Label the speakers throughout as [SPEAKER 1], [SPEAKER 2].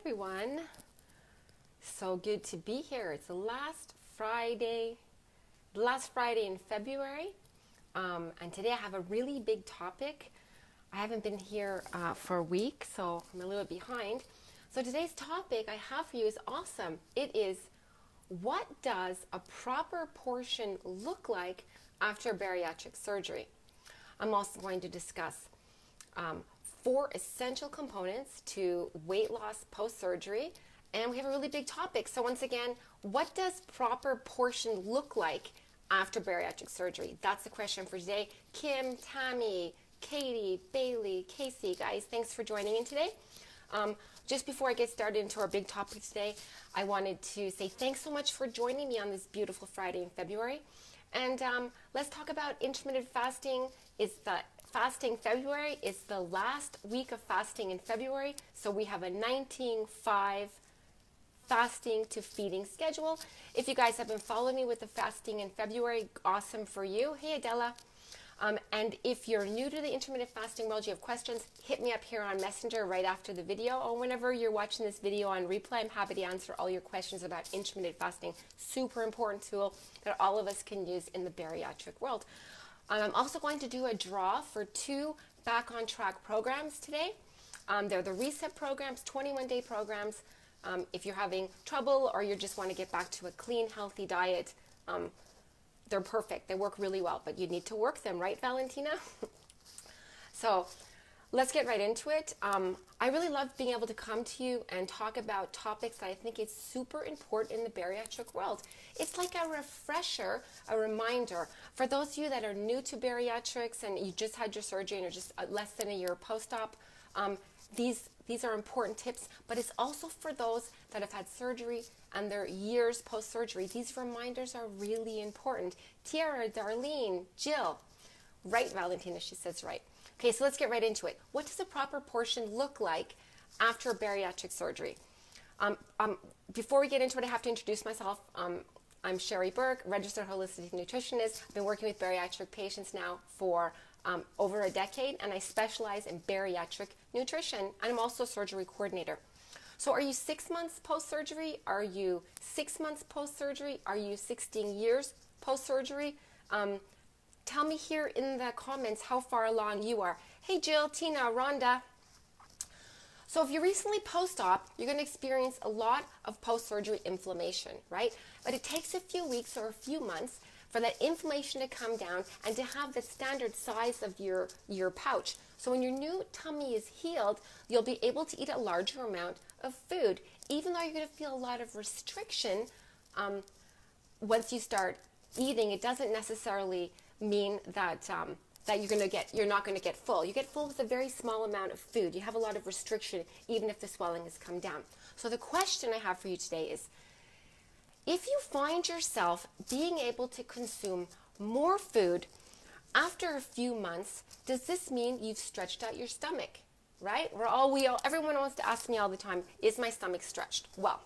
[SPEAKER 1] everyone. So good to be here. It's the last Friday in February. And today I have a really big topic. I haven't been here for a week, so I'm a little bit behind. So today's topic I have for you is awesome. It is, what does a proper portion look like after bariatric surgery? I'm also going to discuss 4 essential components to weight loss post-surgery. And we have a really big topic. So once again, what does proper portion look like after bariatric surgery? That's the question for today. Kim, Tammy, Katie, Bailey, Casey, guys, thanks for joining in today. Just before I get started into our big topic today, I wanted to say thanks so much for joining me on this beautiful Friday in February. And let's talk about intermittent fasting. Fasting February is the last week of fasting in February. So we have a 19-5 fasting to feeding schedule. If you guys have been following me with the fasting in February, awesome for you. Hey, Adela. And if you're new to the intermittent fasting world, you have questions, hit me up here on Messenger right after the video, or whenever you're watching this video on replay. I'm happy to answer all your questions about intermittent fasting. Super important tool that all of us can use in the bariatric world. I'm also going to do a draw for 2 Back on Track programs today. They're the Reset programs, 21-day programs. If you're having trouble or you just want to get back to a clean, healthy diet, they're perfect. They work really well, but you need to work them, right, Valentina? So let's get right into it. I really love being able to come to you and talk about topics that I think is super important in the bariatric world. It's like a refresher, a reminder. For those of you that are new to bariatrics and you just had your surgery and you're just less than a year post-op, these are important tips, but it's also for those that have had surgery and they're years post-surgery. These reminders are really important. Tiara, Darlene, Jill. Right, Valentina, she says right. Okay, so let's get right into it. What does a proper portion look like after bariatric surgery? Before we get into it, I have to introduce myself. I'm Sheri Burke, registered holistic nutritionist. I've been working with bariatric patients now for over a decade, and I specialize in bariatric nutrition, and I'm also a surgery coordinator. So are you 6 months post-surgery? Are you 6 months post-surgery? Are you 16 years post-surgery? Tell me here in the comments how far along you are. Hey, Jill, Tina, Rhonda. So if you're recently post-op, you're going to experience a lot of post-surgery inflammation, right? But it takes a few weeks or a few months for that inflammation to come down and to have the standard size of your pouch. So when your new tummy is healed, you'll be able to eat a larger amount of food, even though you're going to feel a lot of restriction once you start eating. It doesn't necessarily mean that you're not going to get full. You get full with a very small amount of food. You have a lot of restriction, even if the swelling has come down. So the question I have for you today is, if you find yourself being able to consume more food after a few months, does this mean you've stretched out your stomach, right? Everyone wants to ask me all the time, is my stomach stretched? Well,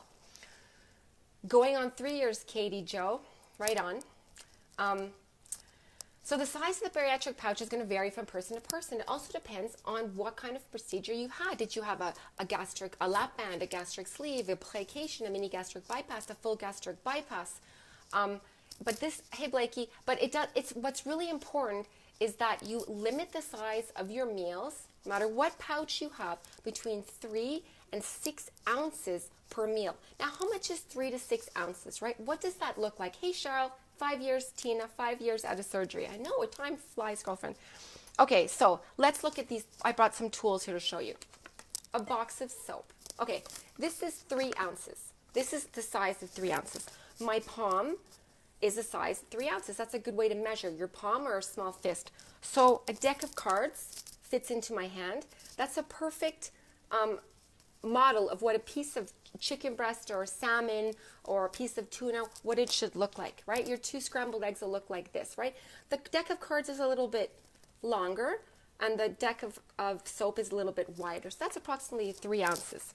[SPEAKER 1] going on 3 years, Katie, Joe, right on. So the size of the bariatric pouch is going to vary from person to person. It also depends on what kind of procedure you had. Did you have a lap band, a gastric sleeve, a placation, a mini gastric bypass, a full gastric bypass? Hey Blakey, what's really important is that you limit the size of your meals, no matter what pouch you have, between 3 and 6 ounces per meal. Now, how much is 3 to 6 ounces, right? What does that look like? Hey, Cheryl, 5 years, Tina, 5 years out of surgery. I know, time flies, girlfriend. Okay, so let's look at these. I brought some tools here to show you. A box of soap. Okay, this is 3 ounces. This is the size of 3 ounces. My palm is a size 3 ounces. That's a good way to measure your palm or a small fist. So a deck of cards fits into my hand. That's a perfect model of what a piece of chicken breast or salmon or a piece of tuna, what it should look like, right? Your 2 scrambled eggs will look like this, right? The deck of cards is a little bit longer and the deck of soap is a little bit wider. So that's approximately 3 ounces.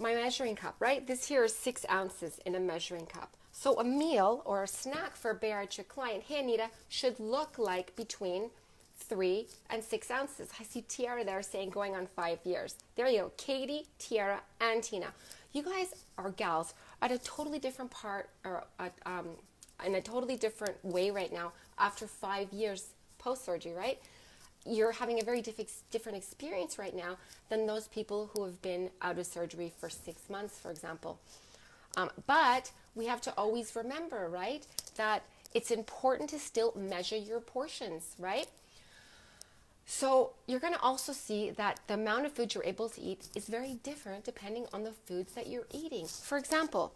[SPEAKER 1] My measuring cup, right? This here is 6 ounces in a measuring cup. So a meal or a snack for a bariatric client, hey Anita, should look like between 3, and 6 ounces. I see Tiara there saying going on 5 years. There you go. Katie, Tiara, and Tina. You guys are gals at a totally different part, or in a totally different way right now after 5 years post-surgery, right? You're having a very different experience right now than those people who have been out of surgery for 6 months, for example. But we have to always remember, right, that it's important to still measure your portions, right? So you're going to also see that the amount of food you're able to eat is very different depending on the foods that you're eating. For example,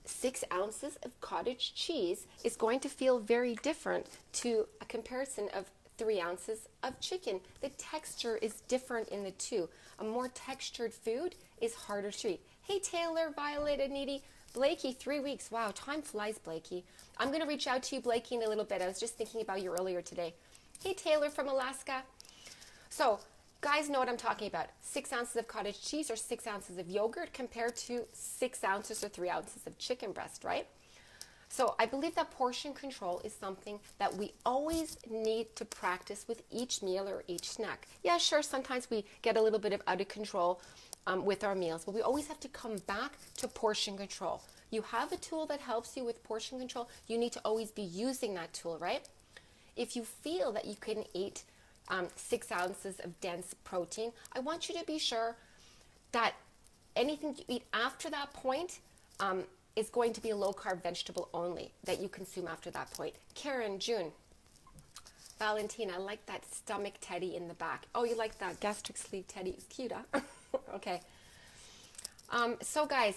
[SPEAKER 1] 6 ounces of cottage cheese is going to feel very different to a comparison of 3 ounces of chicken. The texture is different in the two. A more textured food is harder to eat. Hey, Taylor, Violet, Aniti, Blakey, 3 weeks. Wow, time flies, Blakey. I'm going to reach out to you, Blakey, in a little bit. I was just thinking about you earlier today. Hey, Taylor from Alaska. So, guys know what I'm talking about. 6 ounces of cottage cheese or 6 ounces of yogurt compared to 6 ounces or 3 ounces of chicken breast, right? So I believe that portion control is something that we always need to practice with each meal or each snack. Yeah, sure, sometimes we get a little bit of out of control with our meals, but we always have to come back to portion control. You have a tool that helps you with portion control. You need to always be using that tool, right? If you feel that you can eat 6 ounces of dense protein, I want you to be sure that anything you eat after that point is going to be a low-carb vegetable only that you consume after that point. Karen, June, Valentina, I like that stomach teddy in the back. Oh, you like that gastric sleeve teddy? It's cute, huh? Okay. So guys,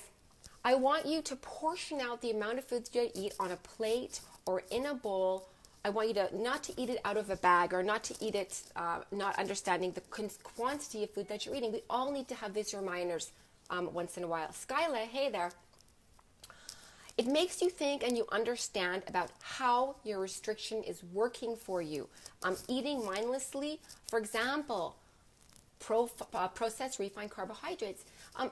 [SPEAKER 1] I want you to portion out the amount of foods you eat on a plate or in a bowl. I want you to not to eat it out of a bag or not to eat it not understanding the quantity of food that you're eating. We all need to have these reminders once in a while. Skyla, hey there. It makes you think and you understand about how your restriction is working for you. Eating mindlessly, for example, processed refined carbohydrates.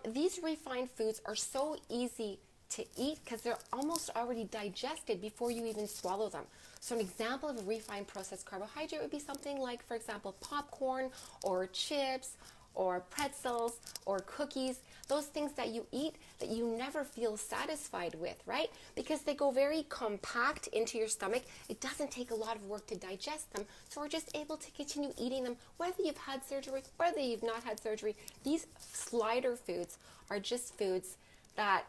[SPEAKER 1] These refined foods are so easy to eat because they're almost already digested before you even swallow them. So an example of a refined processed carbohydrate would be something like, for example, popcorn or chips or pretzels or cookies, those things that you eat that you never feel satisfied with, right? Because they go very compact into your stomach. It doesn't take a lot of work to digest them, so we're just able to continue eating them whether you've had surgery, whether you've not had surgery. These slider foods are just foods that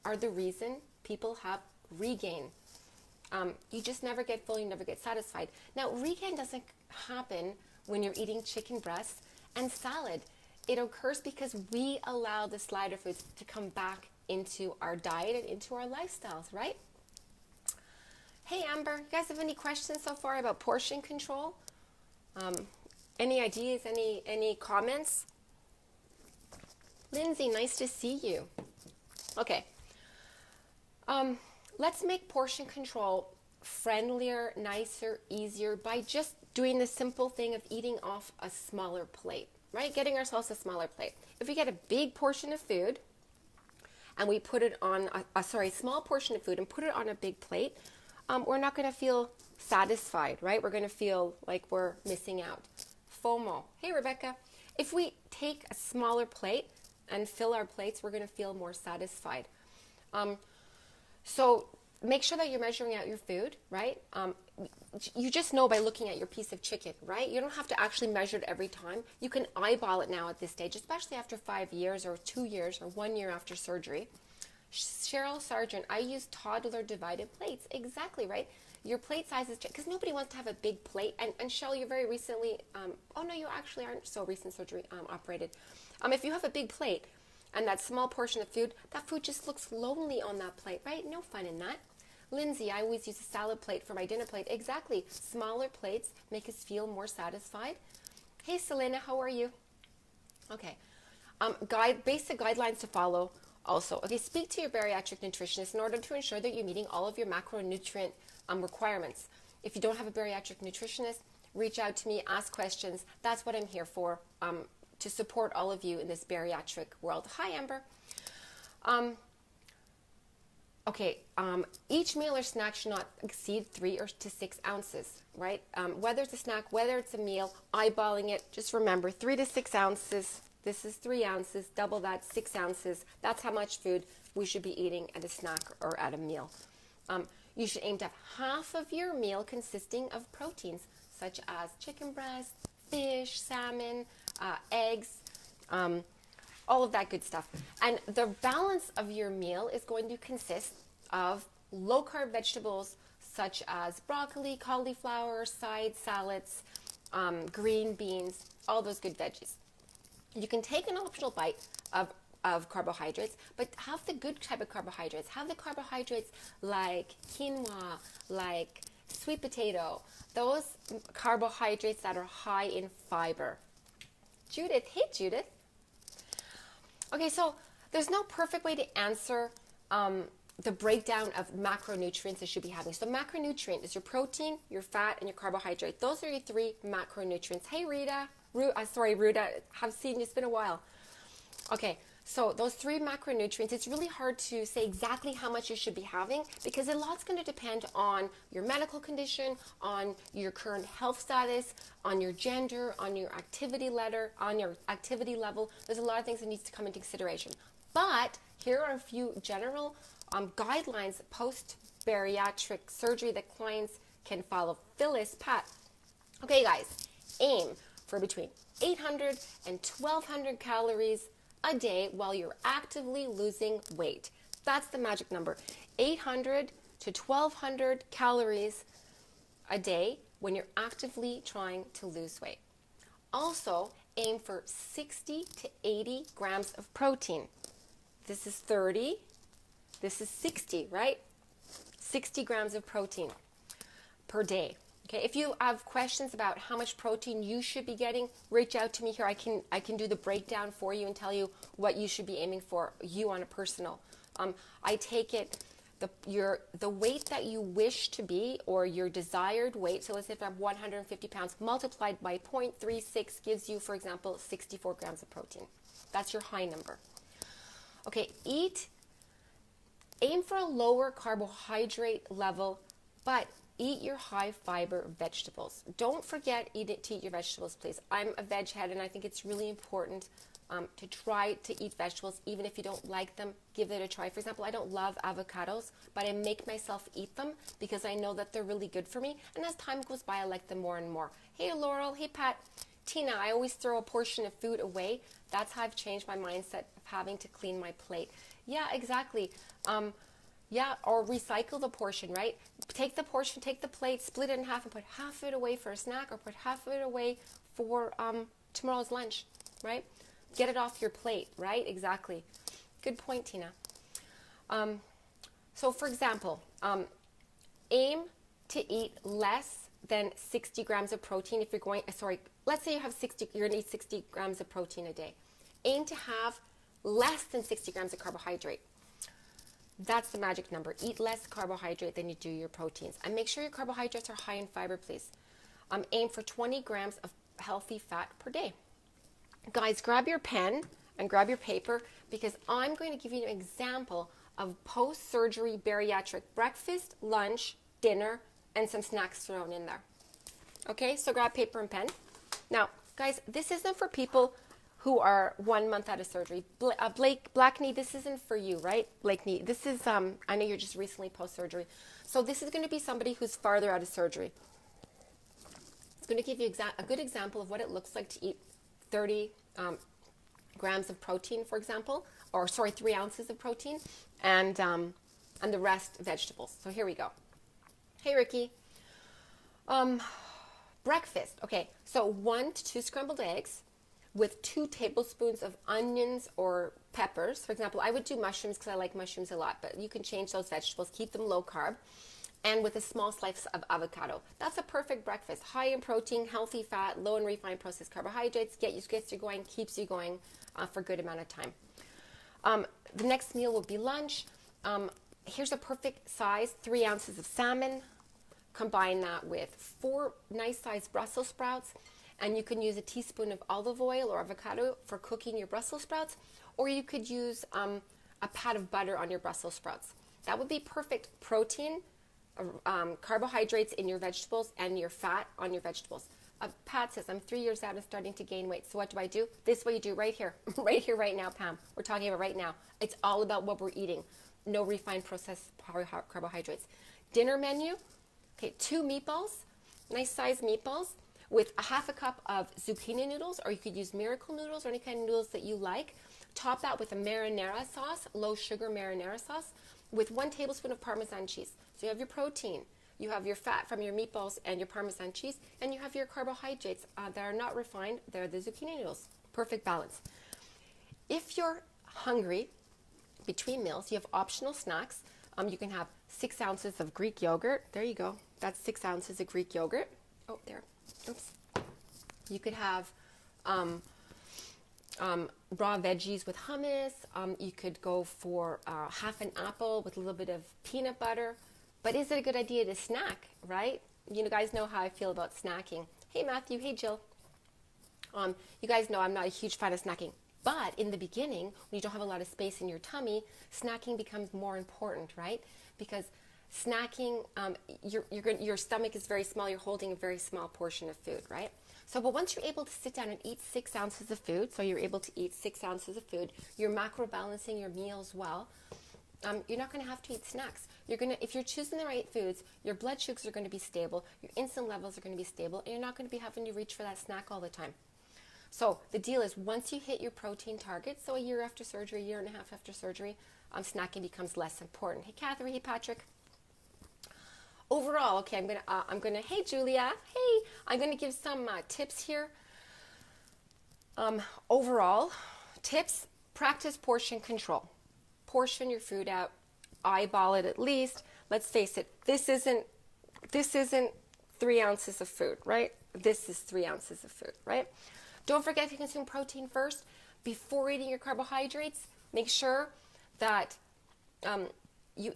[SPEAKER 1] are the reason people have regain. You just never get full, you never get satisfied. Now, regain doesn't happen when you're eating chicken breasts and salad. It occurs because we allow the slider foods to come back into our diet and into our lifestyles, right? Hey Amber, you guys have any questions so far about portion control? Any ideas, any comments? Lindsay, nice to see you. Okay. Let's make portion control friendlier, nicer, easier by just doing the simple thing of eating off a smaller plate, right? Getting ourselves a smaller plate. If we get a big portion of food and we put it on a small portion of food and put it on a big plate, we're not going to feel satisfied, right? We're going to feel like we're missing out. FOMO. Hey, Rebecca. If we take a smaller plate and fill our plates, we're going to feel more satisfied. So make sure that you're measuring out your food, right? You just know by looking at your piece of chicken, right? You don't have to actually measure it every time. You can eyeball it now at this stage, especially after 5 years or 2 years or 1 year after surgery. Cheryl Sargent, I use toddler divided plates. Exactly, right? Your plate size is, because nobody wants to have a big plate. And Cheryl, you're very recently, oh no, you actually aren't so recent surgery operated. If you have a big plate and that small portion of food, that food just looks lonely on that plate, right? No fun in that. Lindsay, I always use a salad plate for my dinner plate. Exactly. Smaller plates make us feel more satisfied. Hey, Selena, how are you? Okay. Basic guidelines to follow also. Okay, speak to your bariatric nutritionist in order to ensure that you're meeting all of your macronutrient requirements. If you don't have a bariatric nutritionist, reach out to me, ask questions. That's what I'm here for, to support all of you in this bariatric world. Hi, Amber. Okay, each meal or snack should not exceed 3 to 6 ounces, right? Whether it's a snack, whether it's a meal, eyeballing it, just remember 3 to 6 ounces. This is 3 ounces, double that, 6 ounces. That's how much food we should be eating at a snack or at a meal. You should aim to have half of your meal consisting of proteins, such as chicken breast, fish, salmon, eggs, all of that good stuff. And the balance of your meal is going to consist of low-carb vegetables such as broccoli, cauliflower, side salads, green beans, all those good veggies. You can take an optional bite of carbohydrates, but have the good type of carbohydrates. Have the carbohydrates like quinoa, like sweet potato, those carbohydrates that are high in fiber. Judith, hey Judith. Okay, so there's no perfect way to answer the breakdown of macronutrients you should be having. So macronutrient is your protein, your fat, and your carbohydrate. Those are your 3 macronutrients. Hey Rita, Ruda, have seen you, it's been a while. Okay, so those 3 macronutrients, it's really hard to say exactly how much you should be having because a lot's going to depend on your medical condition, on your current health status, on your gender, on your activity level. There's a lot of things that needs to come into consideration. But here are a few general guidelines post-bariatric surgery that clients can follow. Phyllis, Pat. Okay, guys, aim for between 800 and 1,200 calories a day while you're actively losing weight. That's the magic number. 800 to 1,200 calories a day when you're actively trying to lose weight. Also, aim for 60 to 80 grams of protein. This is 30. This is 60, right? 60 grams of protein per day. Okay, if you have questions about how much protein you should be getting, reach out to me here. I can do the breakdown for you and tell you what you should be aiming for, you on a personal. I take it the weight that you wish to be or your desired weight. So let's say if I'm 150 pounds multiplied by 0.36 gives you, for example, 64 grams of protein. That's your high number. Okay, aim for a lower carbohydrate level, but eat your high fiber vegetables. Don't forget to eat your vegetables, please. I'm a veg head and I think it's really important to try to eat vegetables. Even if you don't like them, give it a try. For example, I don't love avocados, but I make myself eat them because I know that they're really good for me. And as time goes by, I like them more and more. Hey, Laurel. Hey, Pat. Tina, I always throw a portion of food away. That's how I've changed my mindset of having to clean my plate. Yeah, exactly. Or recycle the portion, right? Take the portion, take the plate, split it in half and put half of it away for a snack or put half of it away for tomorrow's lunch, right? Get it off your plate, right? Exactly. Good point, Tina. So for example, aim to eat less than 60 grams of protein if you're going, let's say you're going to eat 60 grams of protein a day. Aim to have less than 60 grams of carbohydrate. That's the magic number. Eat less carbohydrate than you do your proteins. And make sure your carbohydrates are high in fiber, please. Aim for 20 grams of healthy fat per day. Guys, grab your pen and grab your paper because I'm going to give you an example of post-surgery bariatric breakfast, lunch, dinner, and some snacks thrown in there. Okay, so grab paper and pen. Now, guys, this isn't for people who are 1 month out of surgery. Blackney, this isn't for you, right? Blakeney, this is, I know you're just recently post-surgery. So this is going to be somebody who's farther out of surgery. It's going to give you a good example of what it looks like to eat 30 grams of protein, for example, 3 ounces of protein, and the rest vegetables. So here we go. Hey, Ricky. Breakfast. Okay, so 1 to 2 scrambled eggs with 2 tablespoons of onions or peppers. For example, I would do mushrooms because I like mushrooms a lot, but you can change those vegetables, keep them low carb, and with a small slice of avocado. That's a perfect breakfast. High in protein, healthy fat, low in refined processed carbohydrates, gets you going, keeps you going for a good amount of time. The next meal will be lunch. Here's a perfect size, 3 ounces of salmon. Combine that with 4 nice-sized Brussels sprouts, and you can use a teaspoon of olive oil or avocado for cooking your Brussels sprouts, or you could use a pat of butter on your Brussels sprouts. That would be perfect protein, carbohydrates in your vegetables, and your fat on your vegetables. Pat says, I'm 3 years out and starting to gain weight. So what do? This is what you do right here. Right here, right now, Pam. We're talking about right now. It's all about what we're eating. No refined processed carbohydrates. Dinner menu, okay, 2 meatballs, nice sized meatballs with a half a cup of zucchini noodles, or you could use miracle noodles or any kind of noodles that you like. Top that with a marinara sauce, low sugar marinara sauce, with 1 tablespoon of Parmesan cheese. So you have your protein, you have your fat from your meatballs and your Parmesan cheese, and you have your carbohydrates that are not refined. They're the zucchini noodles. Perfect balance. If you're hungry between meals, you have optional snacks. You can have 6 ounces of Greek yogurt. There you go. That's 6 ounces of Greek yogurt. Oh, there. Oops. You could have raw veggies with hummus. You could go for half an apple with a little bit of peanut butter. But is it a good idea to snack, right? You guys know how I feel about snacking. Hey, Matthew. Hey, Jill. You guys know I'm not a huge fan of snacking. But in the beginning, when you don't have a lot of space in your tummy, snacking becomes more important, right? Because snacking, your stomach is very small. You're holding a very small portion of food, right? So, but once you're able to sit down and eat 6 ounces of food, so you're able to eat 6 ounces of food, you're macro balancing your meals well. You're not going to have to eat snacks. If you're choosing the right foods, your blood sugars are going to be stable, your insulin levels are going to be stable, and you're not going to be having to reach for that snack all the time. So the deal is, once you hit your protein target, so a year after surgery, a year and a half after surgery, snacking becomes less important. Hey, Catherine. Hey, Patrick. Overall, okay, hey, Julia. Hey, I'm going to give some tips here. Overall, tips: practice portion control. Portion your food out, eyeball it at least. Let's face it, this isn't 3 ounces of food, right? This is 3 ounces of food, right? Don't forget to consume protein first before eating your carbohydrates. Make sure that let's say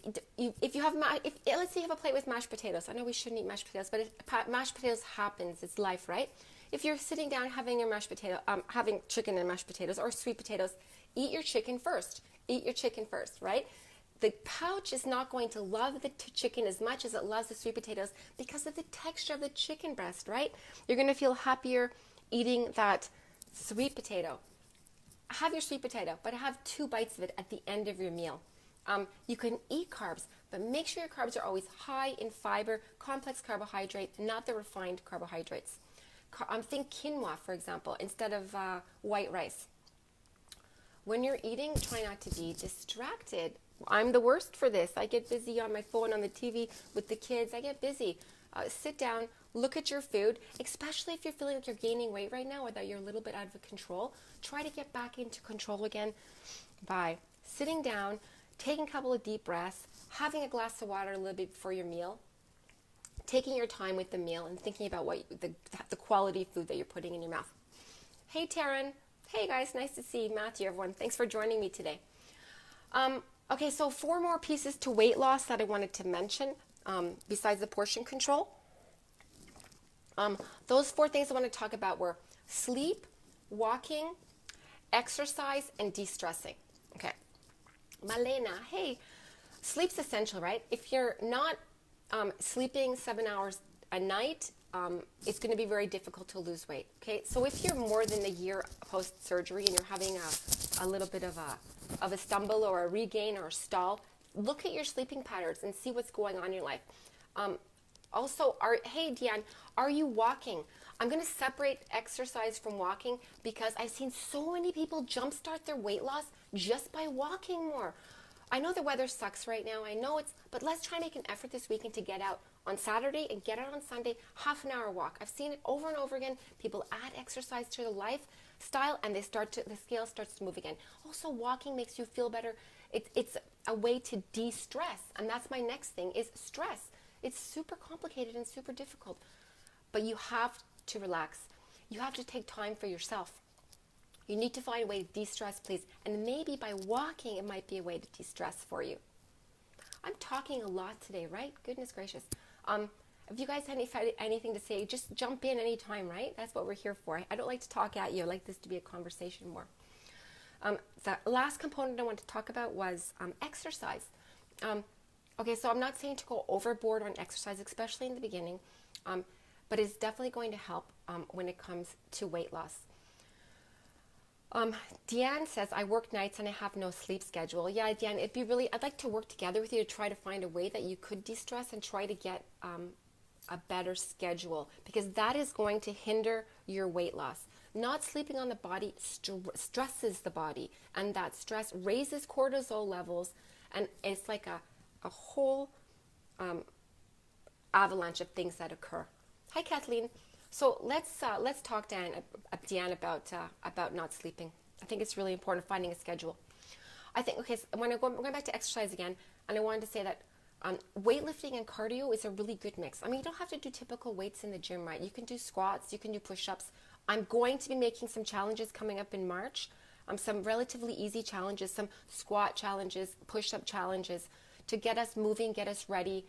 [SPEAKER 1] you have a plate with mashed potatoes. I know we shouldn't eat mashed potatoes, but mashed potatoes happens. It's life, right? If you're sitting down having your mashed potato, having chicken and mashed potatoes or sweet potatoes, eat your chicken first. Eat your chicken first, right? The pouch is not going to love the chicken as much as it loves the sweet potatoes because of the texture of the chicken breast, right? You're going to feel happier eating that sweet potato. Have your sweet potato, but have 2 bites of it at the end of your meal. You can eat carbs, but make sure your carbs are always high in fiber, complex carbohydrate, not the refined carbohydrates. Think quinoa, for example, instead of white rice. When you're eating, try not to be distracted. I'm the worst for this. I get busy on my phone, on the TV with the kids. I get busy. Sit down, look at your food, especially if you're feeling like you're gaining weight right now or that you're a little bit out of control. Try to get back into control again by sitting down, taking a couple of deep breaths, having a glass of water a little bit before your meal, taking your time with the meal and thinking about the quality food that you're putting in your mouth. Hey, Taryn. Hey, guys. Nice to see you. Matthew, everyone. Thanks for joining me today. Okay, so 4 more pieces to weight loss that I wanted to mention besides the portion control. Those 4 things I want to talk about were sleep, walking, exercise, and de-stressing. Okay. Malena, hey, sleep's essential, right? If you're not sleeping 7 hours a night, it's going to be very difficult to lose weight. Okay, so if you're more than a year post-surgery and you're having a little bit of a stumble or a regain or a stall, look at your sleeping patterns and see what's going on in your life. Hey, Deanne, are you walking? I'm going to separate exercise from walking because I've seen so many people jumpstart their weight loss just by walking more. I know the weather sucks right now. I know but let's try to make an effort this weekend to get out on Saturday and get out on Sunday, half an hour walk. I've seen it over and over again. People add exercise to their lifestyle and the scale starts to move again. Also, walking makes you feel better. It's a way to de-stress. And that's my next thing is stress. It's super complicated and super difficult. But you have to relax. You have to take time for yourself. You need to find a way to de-stress, please. And maybe by walking, it might be a way to de-stress for you. I'm talking a lot today, right? Goodness gracious. If you guys have anything to say, just jump in anytime, right? That's what we're here for. I don't like to talk at you. I like this to be a conversation more. The last component I want to talk about was exercise. Okay, so I'm not saying to go overboard on exercise, especially in the beginning, but it's definitely going to help when it comes to weight loss. Deanne says, I work nights and I have no sleep schedule. Yeah, Deanne, I'd like to work together with you to try to find a way that you could de-stress and try to get a better schedule, because that is going to hinder your weight loss. Not sleeping on the body stresses the body, and that stress raises cortisol levels, and it's like a whole avalanche of things that occur. Hi, Kathleen. So let's talk, Deanne, about not sleeping. I think it's really important finding a schedule. I think, okay, so I'm going back to exercise again, and I wanted to say that weightlifting and cardio is a really good mix. I mean, you don't have to do typical weights in the gym, right? You can do squats, you can do push-ups. I'm going to be making some challenges coming up in March, some relatively easy challenges, some squat challenges, push-up challenges to get us moving, get us ready.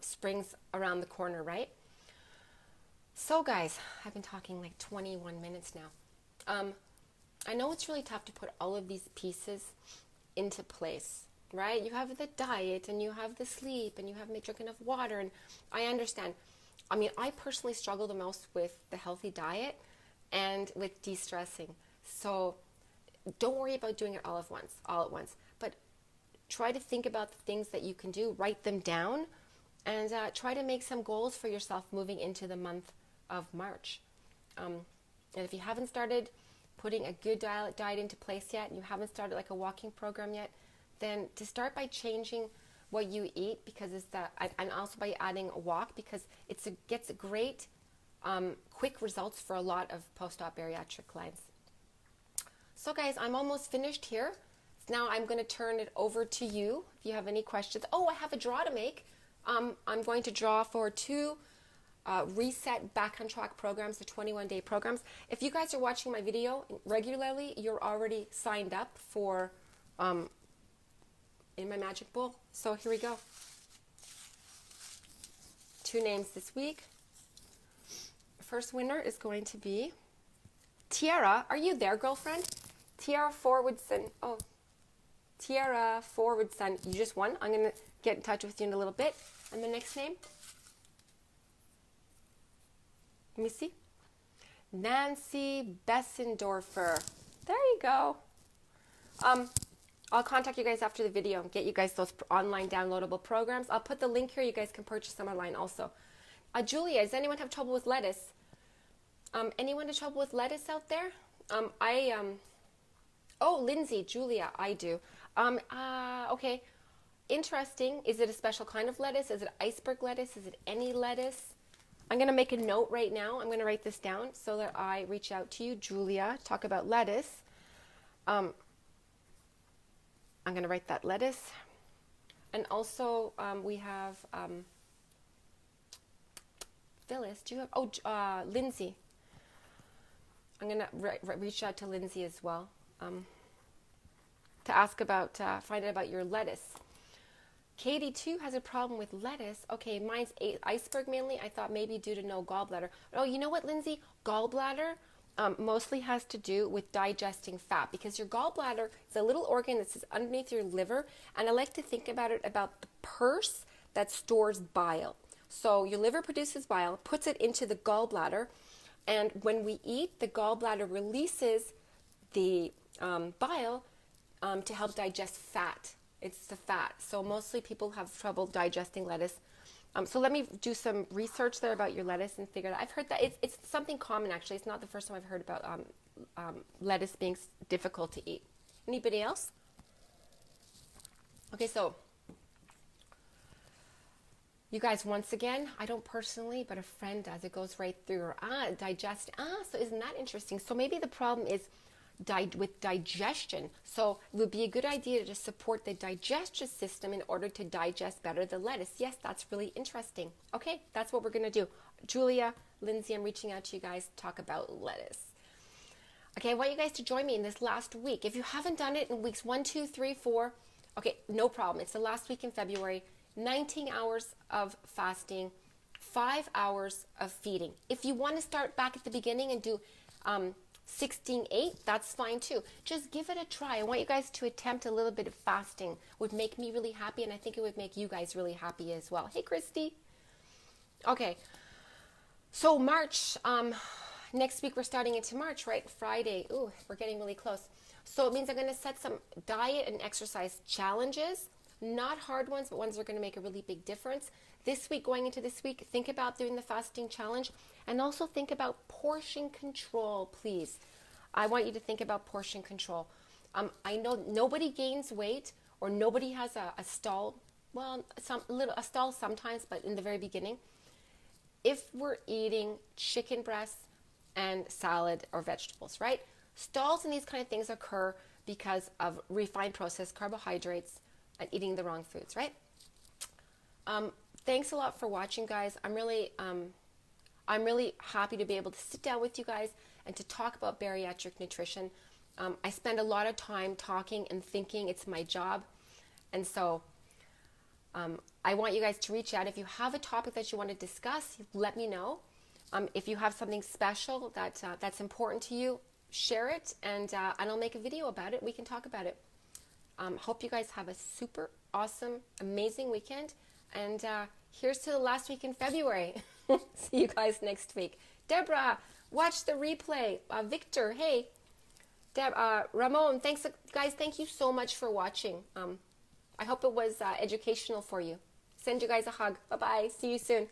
[SPEAKER 1] Spring's around the corner, right? So guys, I've been talking like 21 minutes now. I know it's really tough to put all of these pieces into place, right? You have the diet and you have the sleep and you have drinking enough water, and I understand. I mean, I personally struggle the most with the healthy diet and with de-stressing. So don't worry about doing it all at once, but try to think about the things that you can do, write them down, and try to make some goals for yourself moving into the month of March. And if you haven't started putting a good diet into place yet, and you haven't started like a walking program yet, then to start by changing what you eat, because it's that, and also by adding a walk, because gets great quick results for a lot of post-op bariatric clients. So guys, I'm almost finished here. Now I'm going to turn it over to you if you have any questions. Oh, I have a draw to make. I'm going to draw for 2 Reset Back on Track programs, the 21-day programs. If you guys are watching my video regularly, you're already signed up for in my magic bowl. So here we go. 2 names this week. First winner is going to be Tiara. Are you there, girlfriend? Tiara Forwardson. Oh, Tiara Forwardson. You just won. I'm going to get in touch with you in a little bit. And the next name? Let me see. Nancy Bessendorfer. There you go. I'll contact you guys after the video and get you guys those online downloadable programs. I'll put the link here. You guys can purchase them online also. Julia, does anyone have trouble with lettuce? Anyone have trouble with lettuce out there? Oh, Lindsay, Julia, I do. Okay. Interesting. Is it a special kind of lettuce? Is it iceberg lettuce? Is it any lettuce? I'm going to make a note right now. I'm going to write this down so that I reach out to you, Julia, talk about lettuce. I'm going to write that lettuce. And also we have Phyllis. Do you have, Lindsay. I'm going to reach out to Lindsay as well to ask about, find out about your lettuce. Katie too has a problem with lettuce. Okay, mine's iceberg mainly. I thought maybe due to no gallbladder. Oh, you know what, Lindsay? Gallbladder mostly has to do with digesting fat, because your gallbladder is a little organ that sits underneath your liver, and I like to think about it about the purse that stores bile. So your liver produces bile, puts it into the gallbladder, and when we eat, the gallbladder releases the bile to help digest fat. It's the fat. So mostly people have trouble digesting lettuce. So let me do some research there about your lettuce and figure that. I've heard that it's something common, actually. It's not the first time I've heard about lettuce being difficult to eat. Anybody else? Okay, so you guys, once again, I don't personally, but a friend does. It goes right through her. Digest. So isn't that interesting? So maybe the problem is with digestion. So it would be a good idea to support the digestive system in order to digest better the lettuce. Yes, that's really interesting. Okay, that's what we're going to do. Julia, Lindsay, I'm reaching out to you guys to talk about lettuce. Okay, I want you guys to join me in this last week. If you haven't done it in weeks 1, 2, 3, 4, okay, no problem. It's the last week in February. 19 hours of fasting, 5 hours of feeding. If you want to start back at the beginning and do 16:8, that's fine too. Just give it a try. I want you guys to attempt a little bit of fasting. Would make me really happy, and I think it would make you guys really happy as well. Hey, Christy. Okay, so March, next week we're starting into March, right? Friday. Ooh, we're getting really close. So it means I'm going to set some diet and exercise challenges, not hard ones, but ones that are going to make a really big difference. This week, going into this week, think about doing the fasting challenge, and also think about portion control, please. I want you to think about portion control. I know nobody gains weight or nobody has a stall. Well, a stall sometimes, but in the very beginning, if we're eating chicken breasts and salad or vegetables, right? Stalls and these kind of things occur because of refined processed carbohydrates and eating the wrong foods, right? Thanks a lot for watching, guys. I'm really happy to be able to sit down with you guys and to talk about bariatric nutrition. I spend a lot of time talking and thinking. It's my job. And so I want you guys to reach out. If you have a topic that you want to discuss, let me know. If you have something special that's important to you, share it, and I'll make a video about it. We can talk about it. Hope you guys have a super awesome, amazing weekend. And here's to the last week in February. See you guys next week. Deborah, watch the replay. Victor, hey. Ramon, thanks, guys. Thank you so much for watching. I hope it was educational for you. Send you guys a hug. Bye-bye. See you soon.